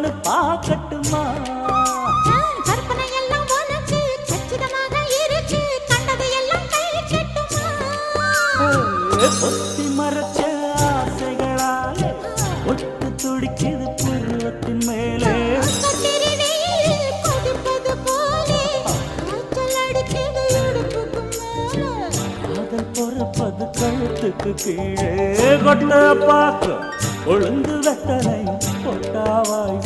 ஒண்ணு பார்க்கட்டுமா? கற்பனை எல்லாம் உனக்கு கச்சிதமாக இருக்கு, கண்டது எல்லாம் கை கட்டுமா? பொத்தி மறைச்ச ஆசைகளாலே ஒட்டு துடிக்குது புருவத்தின் மேலே. கத்திரி வெயில் கொதிப்பது போலே காய்ச்சல் அடிக்குது இடுப்புக்கு மேலே. காதல் பொறப்பது கழுத்துக்கு கீழே. கொட்ட பார்க்க ஒழுங்கு வெத்தலை பொட்டாவாய்